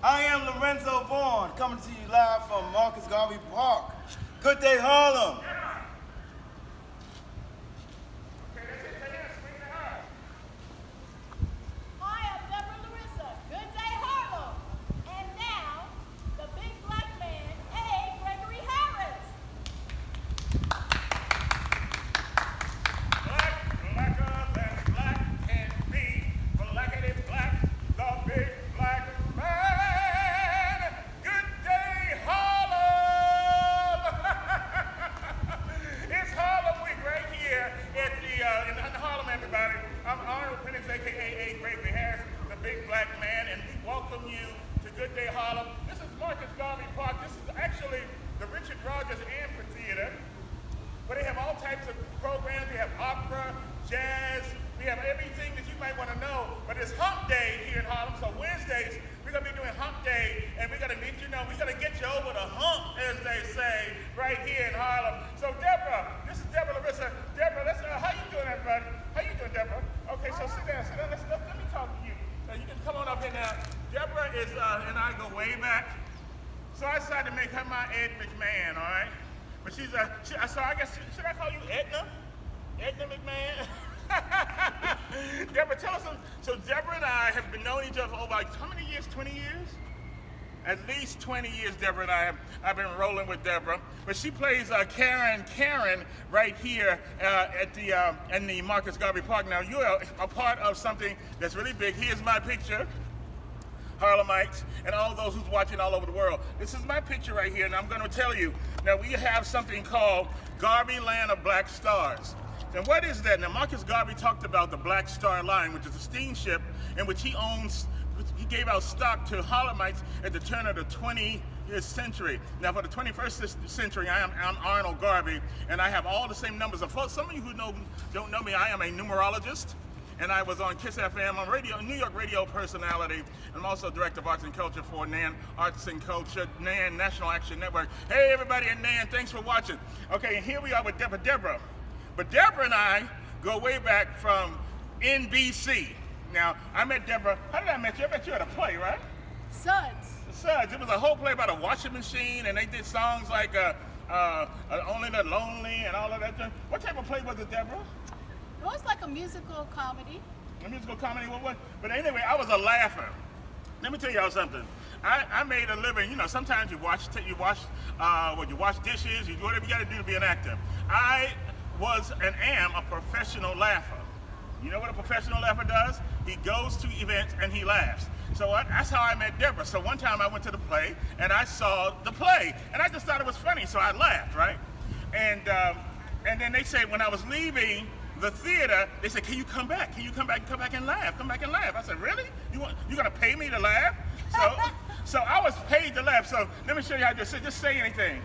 I am Lorenzo Vaughn, coming to you live from Marcus Garvey Park. Good day, Harlem. I am Deborah Larissa. Good day, Harlem. And now, the big black man, A. Gregory Harris. Blacker than black can be, blackety black, the big black man. Good day, Harlem! It's Harlem Week right here at in Harlem, everybody. I'm Arnold PInnix, a.k.a. Gregory Harris, the big black man, and we welcome you to Good Day Harlem. This is Marcus Garvey Park. This is actually the Richard Rogers Amphitheater, where they have all types of programs. We have opera, jazz, we have everything that you might want to know. But it's Hump Day here in Harlem, so Wednesdays we're going to be doing Hump Day, and we're going to get you over the hump, as they say, right here in Harlem. So Deborah, this is Deborah Larissa. Deborah, how you doing, everybody? How you doing, Deborah? Okay, so sit down. Let me talk to you. You can come on up here now. Deborah and I go way back. So I decided to make her my Ed McMahon, all right? But so I guess, should I call you Edna? Edna McMahon? Deborah, tell us, so Deborah and I have been knowing each other for over, how many years, 20 years? At least 20 years, Deborah and I I've been rolling with Deborah. But she plays Karen right here in the Marcus Garvey Park. Now, you're a part of something that's really big. Here's my picture. Harlemites, and all those who's watching all over the world. This is my picture right here, and I'm going to tell you, now we have something called Garvey Land of Black Stars. And what is that? Now, Marcus Garvey talked about the Black Star Line, which is a steamship in which he gave out stock to Harlemites at the turn of the 20th century. Now, for the 21st century, I'm Arnold Garvey, and I have all the same numbers. And for some of you who don't know me, I am a numerologist. And I was on KISS FM, I'm a New York radio personality. I'm also director of arts and culture for NAN Arts and Culture, NAN National Action Network. Hey everybody at NAN, thanks for watching. Okay, and here we are with Deborah. But Deborah and I go way back from NBC. Now, I met Deborah, how did I met you? I met you at a play, right? Suds. Suds, it was a whole play about a washing machine, and they did songs like Only the Lonely and all of that. What type of play was it, Deborah? It was like a musical comedy. A musical comedy, but anyway, I was a laugher. Let me tell y'all something. I made a living. You know, sometimes you wash dishes, you do whatever you got to do to be an actor. I was and am a professional laugher. You know what a professional laugher does? He goes to events and he laughs. So that's how I met Deborah. So one time I went to the play and I saw the play and I just thought it was funny, so I laughed, right? And then they said when I was leaving the theater, they said, "Can you come back? Can you come back and laugh? Come back and laugh." I said, "Really? You gonna pay me to laugh?" So I was paid to laugh. So let me show you how to just say anything.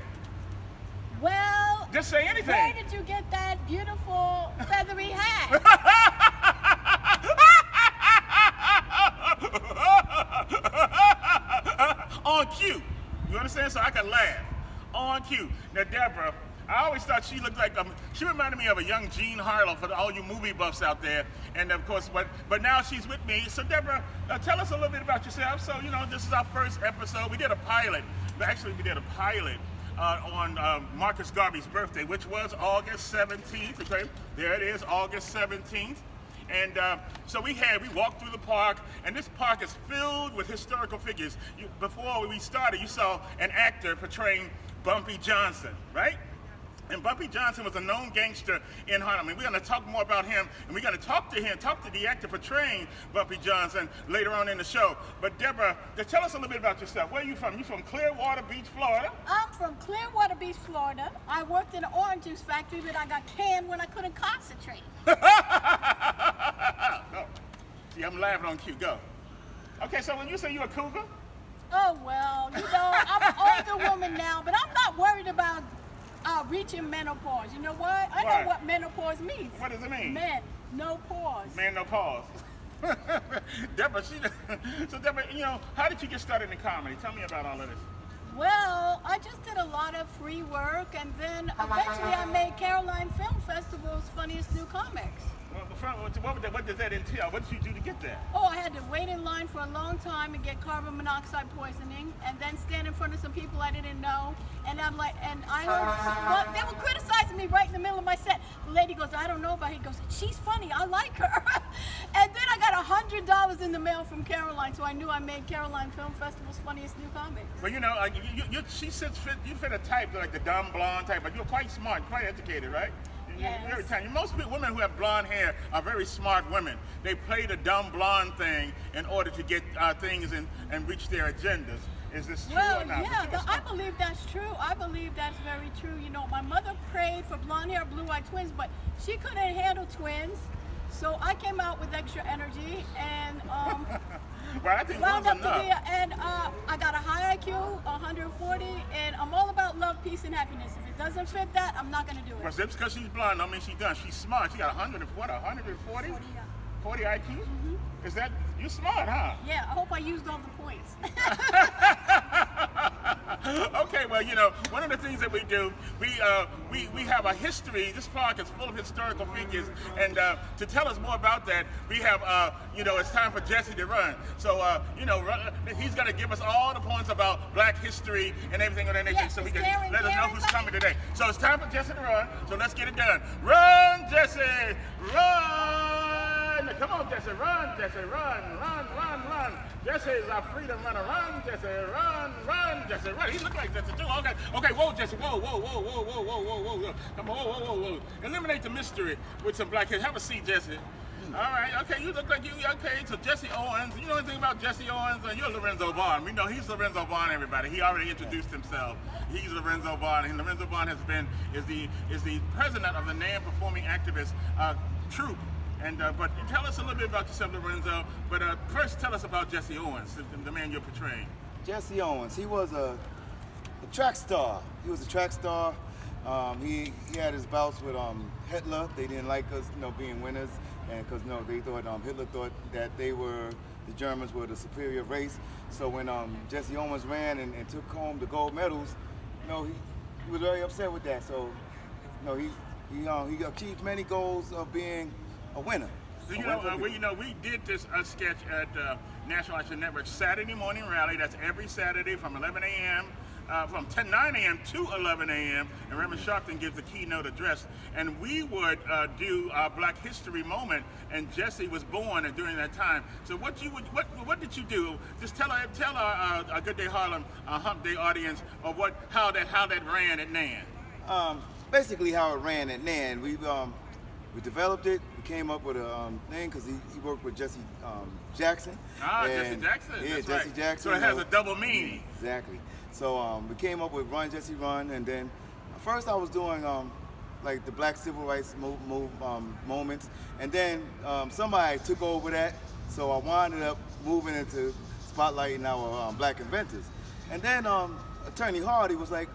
Well, just say anything. Where did you get that beautiful feathery hat? On cue. You understand? So I could laugh. On cue. Now, Deborah, I always thought she looked like she reminded me of a young Jean Harlow for all you movie buffs out there. And of course, but now she's with me. So Deborah, tell us a little bit about yourself. So, you know, this is our first episode. We did a pilot. Actually, we did a pilot on Marcus Garvey's birthday, which was August 17th. Okay, there it is, August 17th. And so we walked through the park, and this park is filled with historical figures. Before we started, you saw an actor portraying Bumpy Johnson, right? And Bumpy Johnson was a known gangster in Harlem. And we're going to talk more about him, and we're going to talk to the actor portraying Bumpy Johnson later on in the show. But Deborah, tell us a little bit about yourself. Where are you from? You from Clearwater Beach, Florida? I'm from Clearwater Beach, Florida. I worked in an orange juice factory, but I got canned when I couldn't concentrate. Go. See, I'm laughing on cue. Go. Okay, so when you say you're a cougar? Oh, well, you know, I'm an older woman now, but I'm not worried about reaching menopause. You know what? I know what menopause means. What does it mean? Men, no pause. Men, no pause. Deborah, so Deborah, you know, how did you get started in comedy? Tell me about all of this. Well, I just did a lot of free work, and then eventually I made Caroline Film Festival's Funniest New Comics. What does that entail? What did you do to get that? Oh, I had to wait in line for a long time and get carbon monoxide poisoning, and then stand in front of some people I didn't know. And I'm like, and I heard, well, they were criticizing me right in the middle of my set. The lady goes, I don't know about her. He goes, she's funny, I like her. And then I got $100 in the mail from Caroline, so I knew I made Caroline Film Festival's funniest new comic. Well, you know, you fit a type, like the dumb blonde type, but you're quite smart, quite educated, right? Yes. Most women who have blonde hair are very smart women. They play the dumb blonde thing in order to get things and reach their agendas. Is this true or not? Yeah, I believe that's true. I believe that's very true. You know, my mother prayed for blonde hair, blue-eyed twins, but she couldn't handle twins. So I came out with extra energy and well, I think wound up to enough. be I got a high IQ, 140, and I'm all about love, peace, and happiness. If it doesn't fit that, I'm not gonna do it. But just because she's blonde, don't mean she's done. She's smart. She got 140? 40 IQ? Mm-hmm. Is that, you smart, huh? Yeah, I hope I used all the points. Okay, well, you know, one of the things that we do, we have a history. This park is full of historical figures, and to tell us more about that, we have, you know, it's time for Jesse to run. So, you know, he's going to give us all the points about Black history and everything of that nature, so we can let us know who's coming today. So it's time for Jesse to run. So let's get it done. Run, Jesse, run! Come on, Jesse, run, Jesse, run. Jesse is our freedom runner. Run, Jesse, run, Jesse, run. He looked like Jesse too. Okay, whoa, Jesse, whoa. Come on, whoa. Eliminate the mystery with some black kids. Have a seat, Jesse. All right, okay, you look like you, okay, so Jesse Owens. You know anything about Jesse Owens? You're Lorenzo Vaughn. We know he's Lorenzo Vaughn, everybody. He already introduced himself. He's Lorenzo Vaughn, and Lorenzo Vaughn is the president of the NAM Performing Activist troupe. And but tell us a little bit about yourself, Lorenzo. But first, tell us about Jesse Owens, the man you're portraying. Jesse Owens, he was a track star. He was a track star. He had his bouts with Hitler. They didn't like us, you know, being winners, and because they thought Hitler thought that the Germans were the superior race. So when Jesse Owens ran and took home the gold medals, you know, he was very upset with that. So, you know, he achieved many goals of being a winner. You know, we did this sketch at National Action Network Saturday morning rally. That's every Saturday from 11 a.m. From 9 a.m. to 11 a.m. and Reverend Sharpton gives the keynote address. And we would do our Black History moment, and Jesse was born during that time. So what did you do? Just tell our Good Day Harlem Hump Day audience of how that ran at NAN. Basically, how it ran at NAN. We developed it. We came up with a thing because he worked with Jesse Jackson. Jesse Jackson. Yeah, that's Jesse right. Jackson. So it has a double meaning. Exactly. So we came up with Run Jesse Run, and then first I was doing like the Black Civil Rights moments, and then somebody took over that. So I wound up moving into spotlighting our Black inventors, and then Attorney Hardy was like,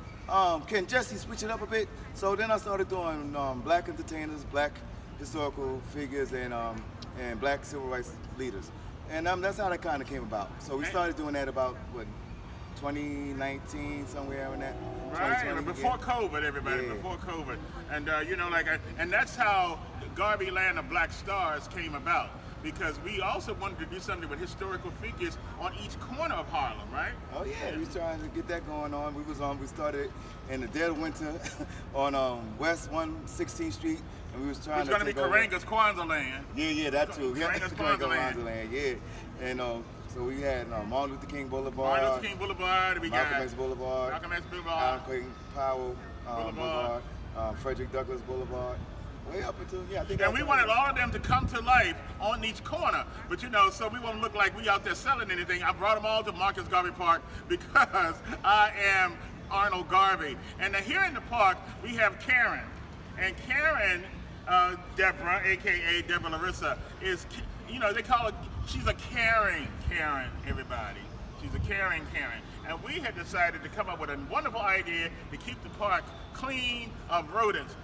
can Jesse switch it up a bit? So then I started doing Black entertainers, Black historical figures, and Black civil rights leaders. And that's how that kind of came about. So we started doing that about, 2019, somewhere in that. Right, before COVID, everybody, before COVID. And, you know, and that's how Garvey Land of Black Stars came about. Because we also wanted to do something with historical figures on each corner of Harlem, right? Oh yeah, we was trying to get that going on. We started in the dead of winter on West 116th Street, and we was trying to. It's going to be Karanga's Kwanzaa Land. Yeah, that too. Karanga's Kwanzaa Land. Yeah. And so we had Martin Luther King Boulevard. Martin Luther King Boulevard. We Malcolm got X Boulevard. Malcolm X Boulevard. Clayton Powell Boulevard. Frederick Douglass Boulevard. Way up until, I think. And we wanted all of them to come to life on each corner. But you know, so we won't look like we out there selling anything. I brought them all to Marcus Garvey Park because I am Arnold Garvey. And here in the park, we have Karen. And Karen, Deborah, AKA Deborah Larissa, is, you know, they call her, she's a caring Karen, everybody. She's a caring Karen. And we had decided to come up with a wonderful idea to keep the park clean of rodents.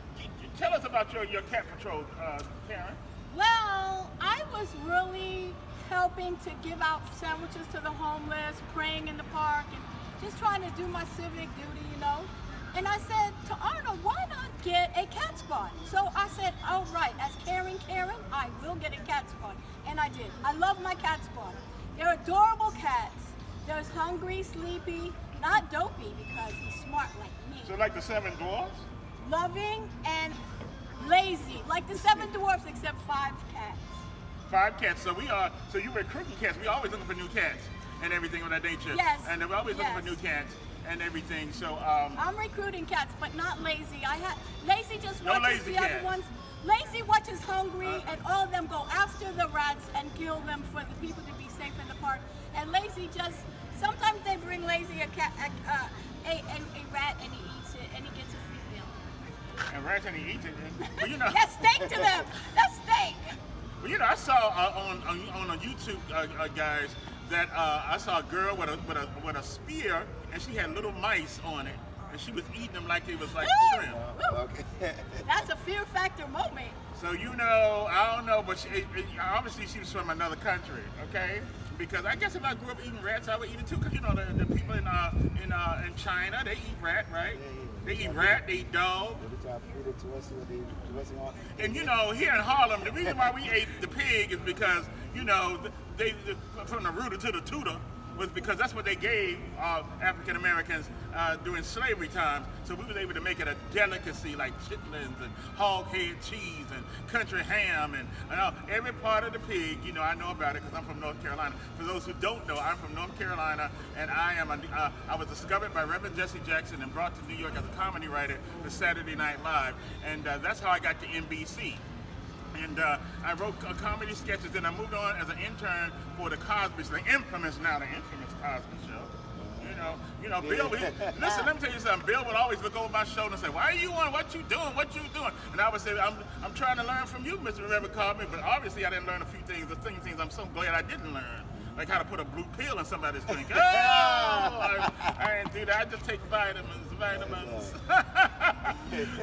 Tell us about your cat patrol, Karen. Well, I was really helping to give out sandwiches to the homeless, praying in the park, and just trying to do my civic duty, you know. And I said to Arnold, why not get a cat spot? So I said, all right, as Karen, I will get a cat spot. And I did. I love my cat spot. They're adorable cats. There's Hungry, Sleepy, not Dopey because he's smart like me. So like the 7 dwarfs? Loving and lazy, like the 7 dwarfs except 5 cats. 5 cats. So so you're recruiting cats. We always looking for new cats and everything of that nature. Yes. And we're always looking for new cats and everything. So I'm recruiting cats, but not Lazy. Lazy just No watches lazy the cats. other ones. Lazy watches Hungry, and all of them go after the rats and kill them for the people to be safe in the park. And Lazy just sometimes they bring Lazy a rat and he eats it and he gets a free meal. and rats and he eats it. Well, you know. That's steak to them. That's steak. Well, you know, I saw on YouTube, guys, that I saw a girl with a spear, and she had little mice on it, and she was eating them like they was like shrimp. Okay. That's a fear factor moment. So you know, I don't know, but obviously she was from another country, okay? Because I guess if I grew up eating rats, I would eat it too. Because you know the people in China, they eat rat, right? They eat rat, they eat dog. And you know, here in Harlem, the reason why we ate the pig is because, you know, they from the rooter to the tutor was because that's what they gave African Americans during slavery times. So we was able to make it a delicacy like chitlins and hog head cheese and country ham and every part of the pig. You know, I know about it because I'm from North Carolina. For those who don't know, I'm from North Carolina, and I was discovered by Reverend Jesse Jackson and brought to New York as a comedy writer for Saturday Night Live, and that's how I got to NBC. And I wrote comedy sketches, and I moved on as an intern for the Cosby Show, the infamous Cosby Show. You know, Bill. Listen, let me tell you something. Bill would always look over my shoulder and say, "Why are you on? What you doing? What you doing?" And I would say, "I'm trying to learn from you, Mr. Reverend Cosby." But obviously, I didn't learn a few things. The things I'm so glad I didn't learn. Like how to put a blue pill in somebody's drink. Oh, I didn't do that. I just take vitamins.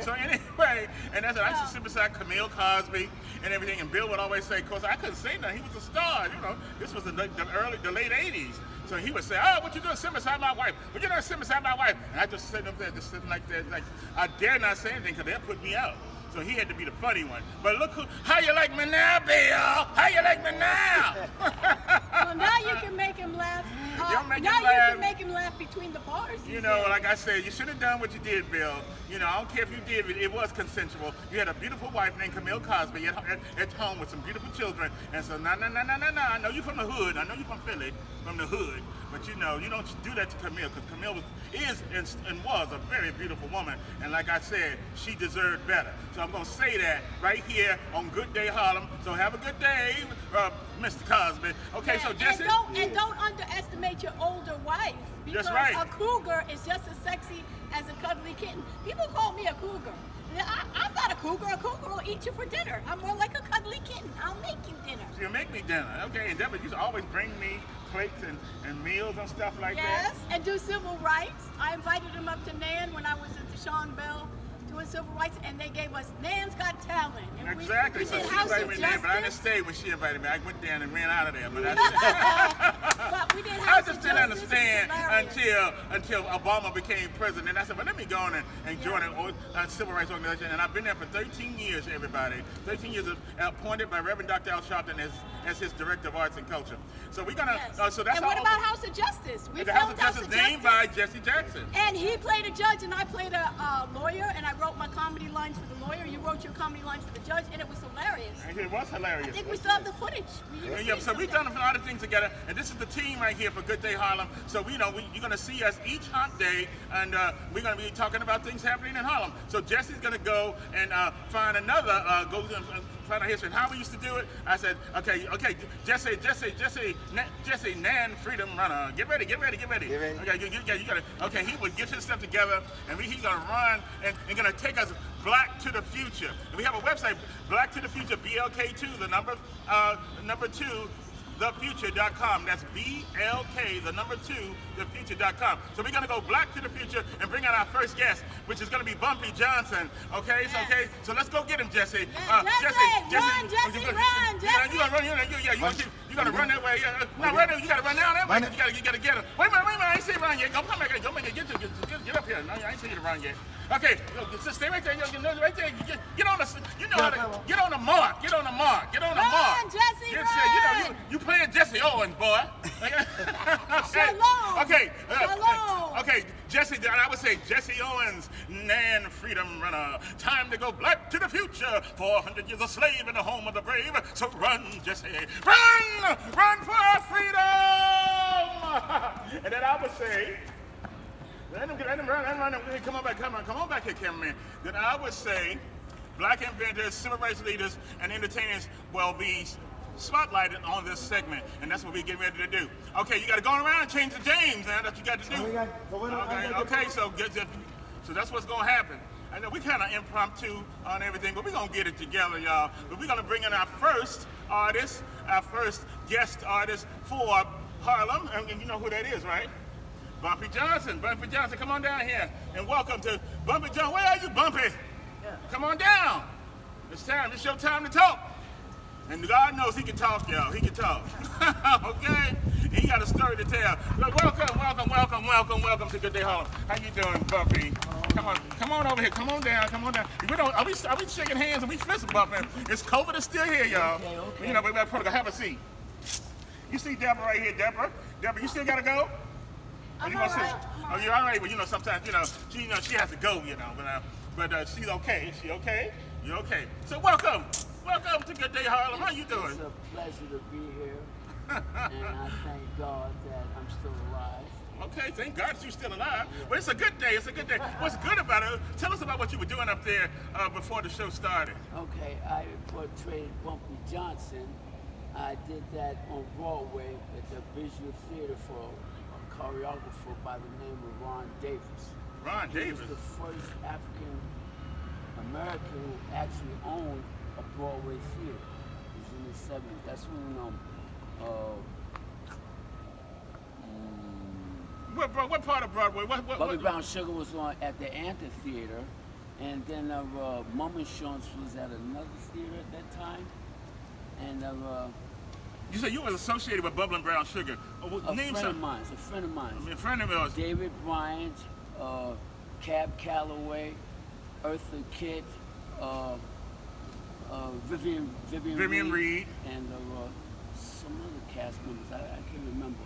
So anyway, and that's it. I used to sit beside Camille Cosby and everything, and Bill would always say, "Cause I couldn't say nothing. He was a star, you know. This was the late '80s." So he would say, "Oh, what you doing? Sit beside my wife. What you doing? Sit beside my wife." And I just sit up there, just sitting like that, like I dare not say anything, cause they'll put me out. So he had to be the funny one. But look how you like me now, Bill? How you like me now? Well, now you can make him laugh. You can make him laugh between the bars. You know, like I said, you should have done what you did, Bill. You know, I don't care if you did, it was consensual. You had a beautiful wife named Camille Cosby at home with some beautiful children. And so, no. I know you from the hood. I know you from Philly, from the hood. But you know, you don't do that to Camille, because Camille is and was a very beautiful woman. And like I said, she deserved better. So I'm going to say that right here on Good Day Harlem. So have a good day, Mr. Cosby. Okay, Yeah, so Jesse. And don't underestimate your older wife. Because That's right. a cougar is just as sexy as a cuddly kitten. People call me a cougar. I'm not a cougar. A cougar will eat you for dinner. I'm more like a cuddly kitten. I'll make you dinner. So you make me dinner. Okay, and Deborah used to always bring me plates and meals and stuff like that. Yes, and do civil rights. I invited him up to Nan when I was at the Sean Bell doing civil rights, and they gave us Nan's Got Talent. And Exactly. We So did she House invited of me there, but I didn't Justice. stay when she invited me. I went down and ran out of there. But But we did I House just of didn't Justice. understand It's hilarious. until Obama became president. I said, well, let me go on and join a civil rights organization. And I've been there for 13 years, everybody. 13 years appointed by Reverend Dr. Al Sharpton as his director of arts and culture. So we're gonna. Yes. So that's and what about House of Justice? We the House filmed of Justice named by Jesse Jackson. And he played a judge, and I played a lawyer, and I wrote my comedy lines for the lawyer. You wrote your comedy lines for the judge, and it was hilarious. And it was hilarious. I think we still have the footage. So we've done a lot of things together, and this is the team right here for Good Day Harlem. So you're going to see us each hump day, and we're going to be talking about things happening in Harlem. So Jesse's going to go and find another, find out history. How we used to do it, I said, okay, Jesse, Nan Freedom Runner, get ready. Get ready. Okay, you got it. Okay, he would get his stuff together, and he's going to run and going to take us Black to the Future. And we have a website, Black to the Future, BLK2, the number 2, thefuture.com. That's BLK, the number 2, thefuture.com. So we're going to go Black to the Future and bring out our first guest, which is going to be Bumpy Johnson. Okay, Yes. So let's go get him, Jesse. Jesse, run, Jesse, run, Jesse. You got to run. You gonna run that way. No, right there, you gotta run down that way. You gotta get her. Wait a minute, I ain't see you run yet. Go come back, go get up here. No, I ain't see you to run yet. Okay, just stay right there. Right there. Get on the. You know how to get on the mark. Get on the mark. Run, Jesse, run. You playing Jesse Owens, boy. Shalom. Okay. Shalom. Okay, Jesse. I would say Jesse Owens, Nan Freedom Runner. Time to go black to the future. 400 years a slave in the home of the brave. So run, Jesse. Run for our freedom. And then I would say. Let him run. Come on back here, cameraman. Then I would say, black inventors, civil rights leaders, and entertainers will be spotlighted on this segment, and that's what we're getting ready to do. Okay, you got to go around and change the James, man. That's what you got to do. Okay, so that's what's going to happen. I know we kind of impromptu on everything, but we're going to get it together, y'all. But we're going to bring in our first guest artist for Harlem, and you know who that is, right? Bumpy Johnson, come on down here, and welcome to Bumpy Johnson. Where are you, Bumpy? Yeah. Come on down. It's your time to talk. And God knows he can talk, y'all. He can talk. Okay? He got a story to tell. Welcome to Good Day Harlem. How you doing, Bumpy? Come on over here. Come on down. Are we shaking hands and we fist bumping? It's COVID is still here, y'all. Okay. You know, we got to have a seat. You see Deborah right here, Deborah, you still gotta go? I'm all right. Oh, you're all right. Well, sometimes, she has to go, but she's okay. Is she okay? You're okay. So welcome to Good Day Harlem. How you doing? It's a pleasure to be here, and I thank God that I'm still alive. Okay, thank God you're still alive. But it's a good day. What's good about it? Tell us about what you were doing up there before the show started. Okay, I portrayed Bumpy Johnson. I did that on Broadway at the Visual Theater for a choreographer by the name of Ron Davis. Ron Davis? He was the first African American who actually owned a Broadway theater. It was in the 70s. That's when what part of Broadway? Bobby Brown Sugar was on at the amphitheater, and then Mum Insurance was at another theater at that time. And you said you was associated with Bubba and Brown Sugar. A friend of mine. A friend of yours. David Bryant, Cab Calloway, Eartha Kitt, Vivian Reed, and some other cast members. I can't remember.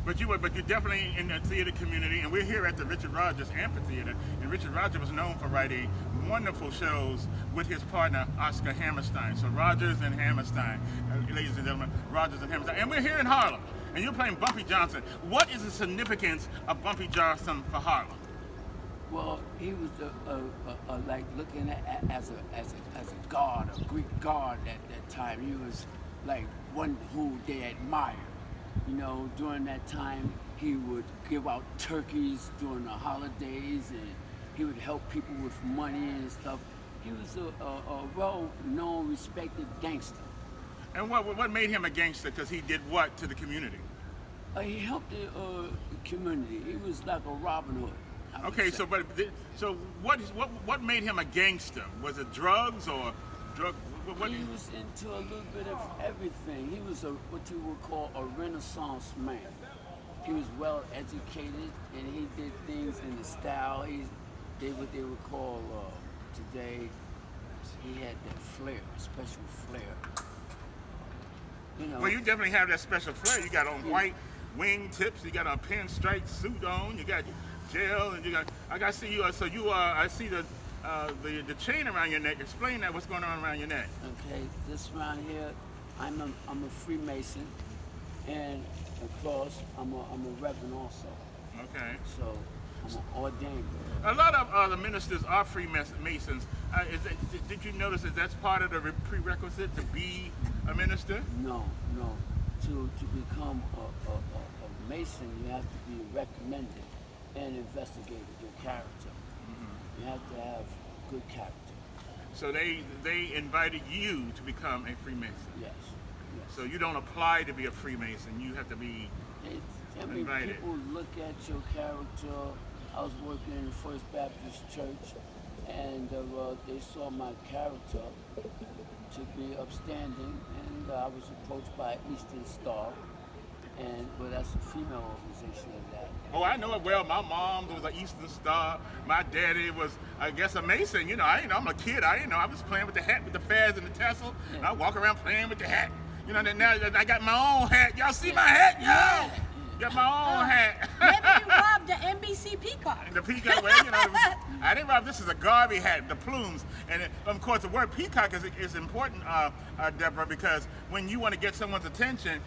But you're definitely in the theater community, and we're here at the Richard Rogers Amphitheater, and Richard Rogers was known for writing wonderful shows with his partner Oscar Hammerstein. So Rogers and Hammerstein, ladies and gentlemen, Rogers and Hammerstein, and we're here in Harlem, and you're playing Bumpy Johnson. What is the significance of Bumpy Johnson for Harlem? Well, he was like looking at as a god, a Greek god at that time. He was like one who they admired. During that time, he would give out turkeys during the holidays, and he would help people with money and stuff. He was a well-known, respected gangster. And what made him a gangster? Because he did what to the community? He helped the community. He was like a Robin Hood. Okay, so what made him a gangster? Was it drugs or drug? He was into a little bit of everything. He was what you would call a Renaissance man. He was well educated, and he did things in the style. He did what they would call today. He had that flair, special flair. Well, you definitely have that special flair. You got on white wing tips. You got a pinstripe suit on. You got gel, and you got. I see you. So you are. I see the chain around your neck. Explain that. What's going on around your neck? Okay, this around here, I'm a Freemason, and of course I'm a Reverend also. Okay. So I'm an ordained. A lot of the ministers are Freemasons. Did you notice that that's part of the prerequisite to be a minister? No. To become a Mason, you have to be recommended and investigated, your character. You have to have good character. So they invited you to become a Freemason? Yes. So you don't apply to be a Freemason, you have to be invited. People look at your character. I was working in the First Baptist Church, and they saw my character to be upstanding, and I was approached by Eastern Star, and well, that's a female organization of that. Oh, I know it well. My mom was an Eastern Star. My daddy was, I guess, a Mason. You know, I'm a kid. I was playing with the hat, with the feathers and the tassel. And I walk around playing with the hat. You know, now I got my own hat. Y'all see my hat, yo? Got my own hat. Maybe you robbed the NBC peacock. The peacock, well, you know, I didn't rob. This is a Garvey hat, the plumes, and of course the word peacock is important, Deborah, because when you want to get someone's attention,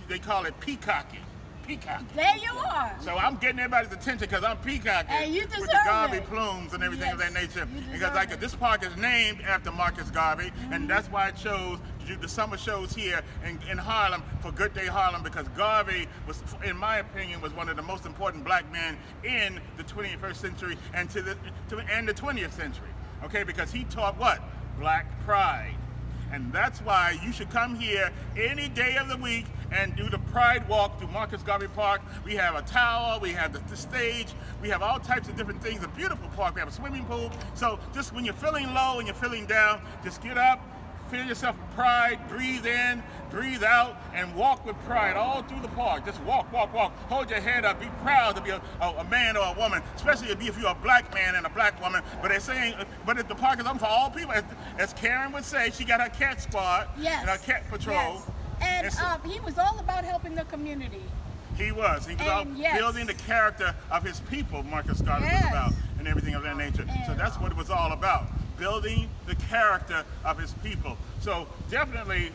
they call it peacocking. Peacock. There you are. So I'm getting everybody's attention because I'm peacocking And you with the deserve Garvey it. plumes and everything of that nature. You Because deserve like it. this park is named after Marcus Garvey, and that's why I chose to do the summer shows here in Harlem for Good Day Harlem, because Garvey was, in my opinion, was one of the most important black men in the 21st century and and the 20th century. Okay, because he taught what? Black pride. And that's why you should come here any day of the week and do the Pride Walk through Marcus Garvey Park. We have a tower, we have the stage, we have all types of different things. A beautiful park, we have a swimming pool. So just when you're feeling low and you're feeling down, just get up, feel yourself with pride, breathe in, breathe out, and walk with pride all through the park. Just walk, walk, walk. Hold your head up. Be proud to be a man or a woman, especially if you're a black man and a black woman. But they're saying, but if the park is open for all people, as Karen would say, she got her cat squad and her cat patrol. Yes. And so, he was all about helping the community. He was out building the character of his people, Marcus Garvey was about, and everything of that nature. So that's what it was all about, building the character of his people. So definitely,